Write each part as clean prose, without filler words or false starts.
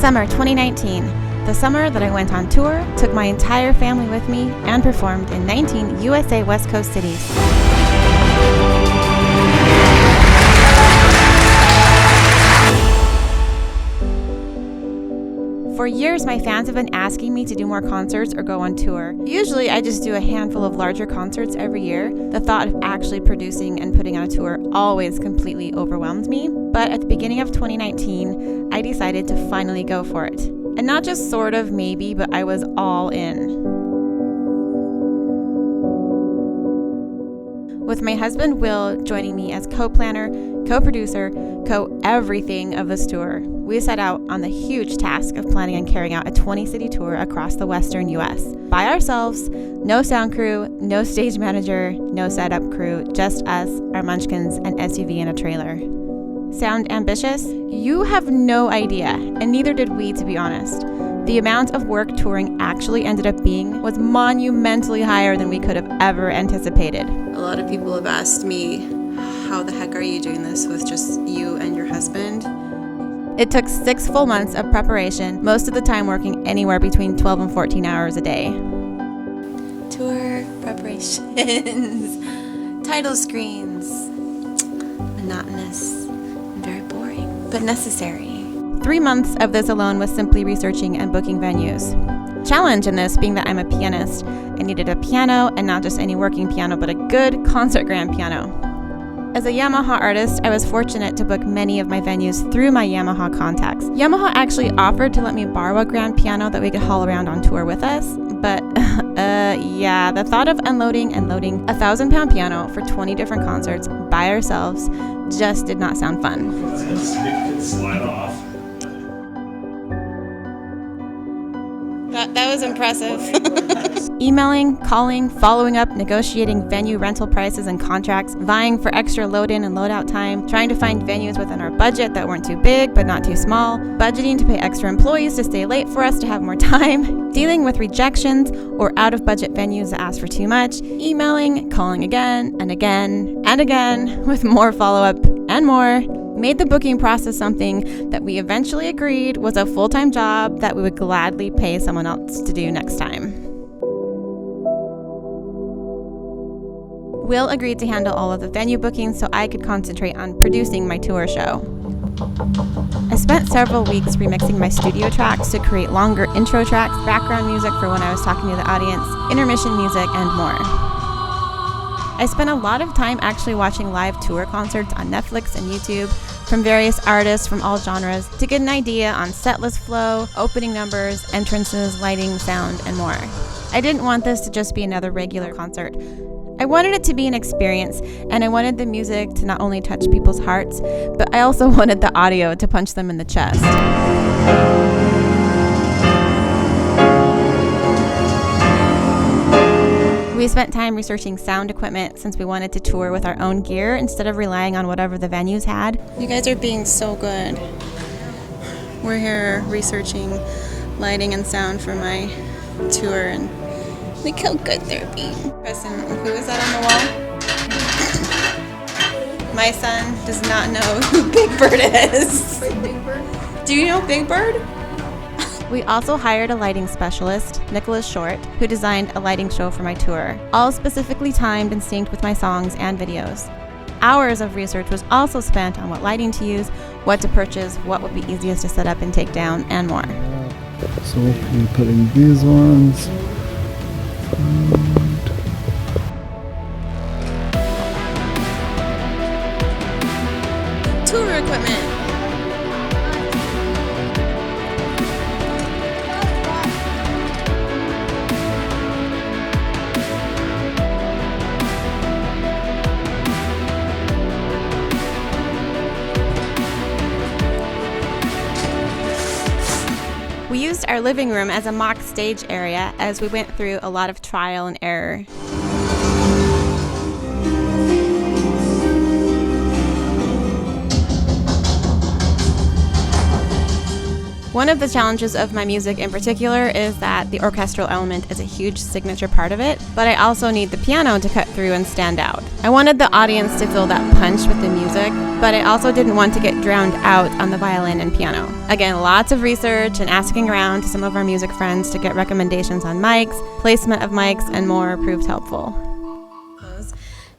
Summer 2019, the summer that I went on tour, took my entire family with me, and performed in 19 USA West Coast cities. For years, my fans have been asking me to do more concerts or go on tour. Usually, I just do a handful of larger concerts every year. The thought of actually producing and putting on a tour always completely overwhelmed me. But at the beginning of 2019, I decided to finally go for it. And not just sort of, maybe, but I was all in. With my husband Will joining me as co-planner, co-producer, co-everything of this tour, we set out on the huge task of planning and carrying out a 20-city tour across the western U.S. by ourselves, no sound crew, no stage manager, no setup crew, just us, our munchkins, an SUV, and a trailer. Sound ambitious? You have no idea, and neither did we, to be honest. The amount of work touring actually ended up being was monumentally higher than we could have ever anticipated. A lot of people have asked me, how the heck are you doing this with just you and your husband? It took 6 full months of preparation, most of the time working anywhere between 12 and 14 hours a day. Tour preparations, title screens, monotonous and very boring, but necessary. 3 months of this alone was simply researching and booking venues. Challenge in this being that I'm a pianist. I needed a piano, and not just any working piano, but a good concert grand piano. As a Yamaha artist, I was fortunate to book many of my venues through my Yamaha contacts. Yamaha actually offered to let me borrow a grand piano that we could haul around on tour with us, but yeah, the thought of unloading and loading a 1,000-pound piano for 20 different concerts by ourselves just did not sound fun. Slide off. That was impressive. Emailing, calling, following up, negotiating venue rental prices and contracts, vying for extra load-in and load-out time, trying to find venues within our budget that weren't too big but not too small, budgeting to pay extra employees to stay late for us to have more time, dealing with rejections or out-of-budget venues that ask for too much, emailing, calling again and again and again with more follow-up and more, made the booking process something that we eventually agreed was a full-time job that we would gladly pay someone else to do next time. Will agreed to handle all of the venue bookings so I could concentrate on producing my tour show. I spent several weeks remixing my studio tracks to create longer intro tracks, background music for when I was talking to the audience, intermission music, and more. I spent a lot of time actually watching live tour concerts on Netflix and YouTube from various artists from all genres to get an idea on setlist flow, opening numbers, entrances, lighting, sound, and more. I didn't want this to just be another regular concert. I wanted it to be an experience, and I wanted the music to not only touch people's hearts, but I also wanted the audio to punch them in the chest. We spent time researching sound equipment since we wanted to tour with our own gear instead of relying on whatever the venues had. You guys are being so good. We're here researching lighting and sound for my tour, and look how good they're being. Preston, who is that on the wall? My son does not know who Big Bird is. Big Bird? Do you know Big Bird? We also hired a lighting specialist, Nicholas Short, who designed a lighting show for my tour, all specifically timed and synced with my songs and videos. Hours of research was also spent on what lighting to use, what to purchase, what would be easiest to set up and take down, and more. So we're putting these ones. Tour equipment. We used our living room as a mock stage area as we went through a lot of trial and error. One of the challenges of my music in particular is that the orchestral element is a huge signature part of it, but I also need the piano to cut through and stand out. I wanted the audience to feel that punch with the music, but I also didn't want to get drowned out on the violin and piano. Again, lots of research and asking around to some of our music friends to get recommendations on mics, placement of mics, and more proved helpful.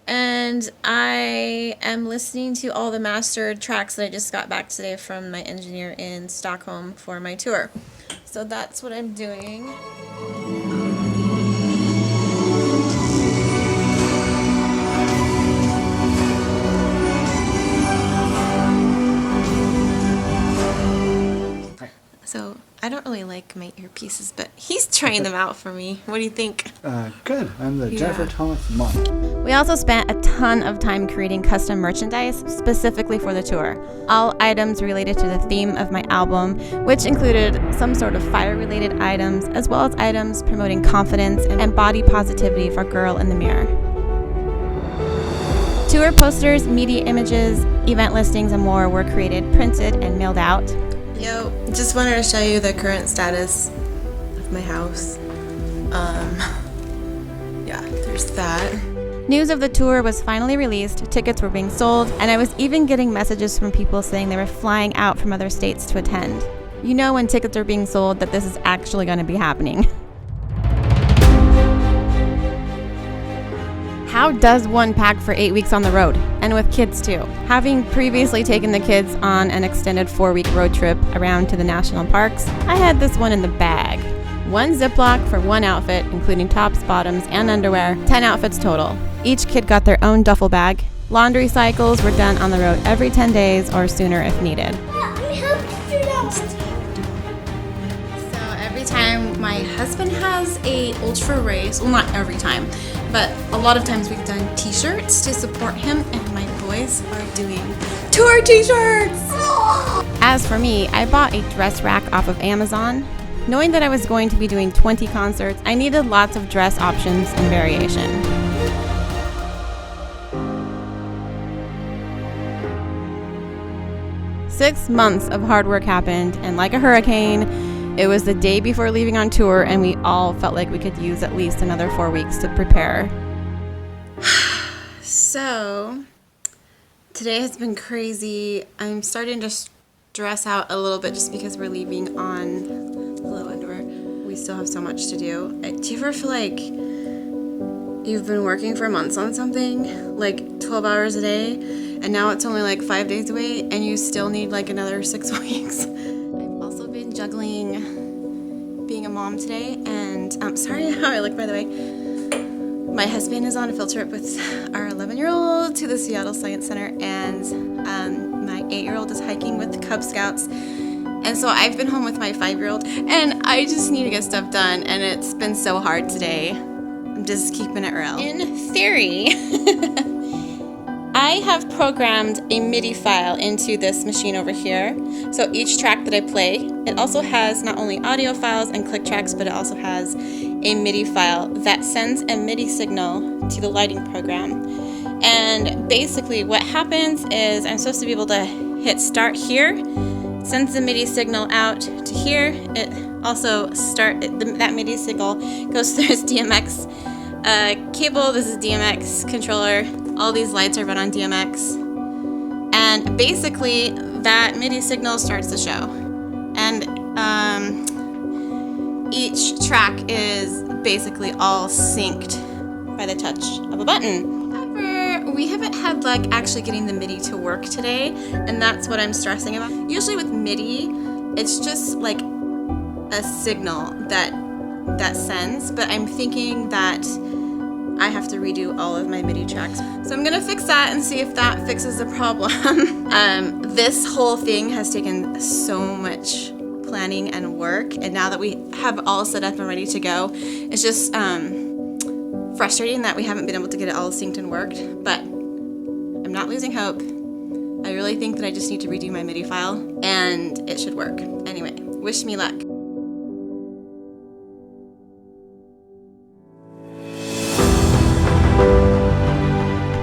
And I am listening to all the mastered tracks that I just got back today from my engineer in Stockholm for my tour. So that's what I'm doing. So I don't really like my earpieces, but he's trying them out for me. What do you think? Good. I'm the Jennifer Thomas monk. We also spent a ton of time creating custom merchandise specifically for the tour. All items related to the theme of my album, which included some sort of fire-related items, as well as items promoting confidence and body positivity for Girl in the Mirror. Tour posters, media images, event listings, and more were created, printed, and mailed out. Yo, just wanted to show you the current status of my house. Yeah, there's that. News of the tour was finally released, tickets were being sold, and I was even getting messages from people saying they were flying out from other states to attend. You know when tickets are being sold that this is actually going to be happening. How does one pack for 8 weeks on the road? And with kids too. Having previously taken the kids on an extended 4-week road trip around to the national parks, I had this one in the bag. 1 Ziploc for 1 outfit, including tops, bottoms, and underwear, 10 outfits total. Each kid got their own duffel bag. Laundry cycles were done on the road every 10 days or sooner if needed. So every time my husband has a ultra race, well not every time, but a lot of times we've done t-shirts to support him, and my boys are doing tour t-shirts! As for me, I bought a dress rack off of Amazon. Knowing that I was going to be doing 20 concerts, I needed lots of dress options and variation. Six months of hard work happened, and like a hurricane, it was the day before leaving on tour, and we all felt like we could use at least another 4 weeks to prepare. So, today has been crazy. I'm starting to stress out a little bit just because we're leaving on low underwear. We still have so much to do. Do you ever feel like you've been working for months on something, like 12 hours a day, and now it's only like 5 days away, and you still need like another 6 weeks? I've also been juggling being a mom today, and I'm sorry how I look, by the way. My husband is on a field trip with our 11-year-old to the Seattle Science Center, and my 8-year-old is hiking with the Cub Scouts. And so I've been home with my 5-year-old, and I just need to get stuff done, and it's been so hard today. I'm just keeping it real. In theory, I have programmed a MIDI file into this machine over here. So each track that I play, it also has not only audio files and click tracks, but it also has a MIDI file that sends a MIDI signal to the lighting program. And basically what happens is I'm supposed to be able to hit start here, sends the MIDI signal out to here. It also that MIDI signal goes through this DMX cable. This is DMX controller. All these lights are run on DMX. And basically that MIDI signal starts the show. And each track is basically all synced by the touch of a button. However, we haven't had luck actually getting the MIDI to work today, and that's what I'm stressing about. Usually with MIDI, it's just like a signal that sends, but I'm thinking that I have to redo all of my MIDI tracks. So I'm gonna fix that and see if that fixes the problem. This whole thing has taken so much planning and work, and now that we have all set up and ready to go, it's just frustrating that we haven't been able to get it all synced and worked, but I'm not losing hope. I really think that I just need to redo my MIDI file, and it should work. Anyway, wish me luck.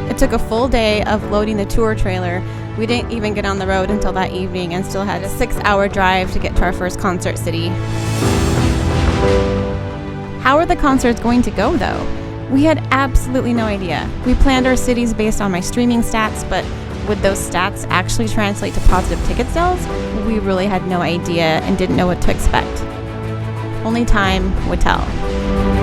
It took a full day of loading the tour trailer. We didn't even get on the road until that evening and still had a 6-hour drive to get to our first concert city. How are the concerts going to go though? We had absolutely no idea. We planned our cities based on my streaming stats, but would those stats actually translate to positive ticket sales? We really had no idea and didn't know what to expect. Only time would tell.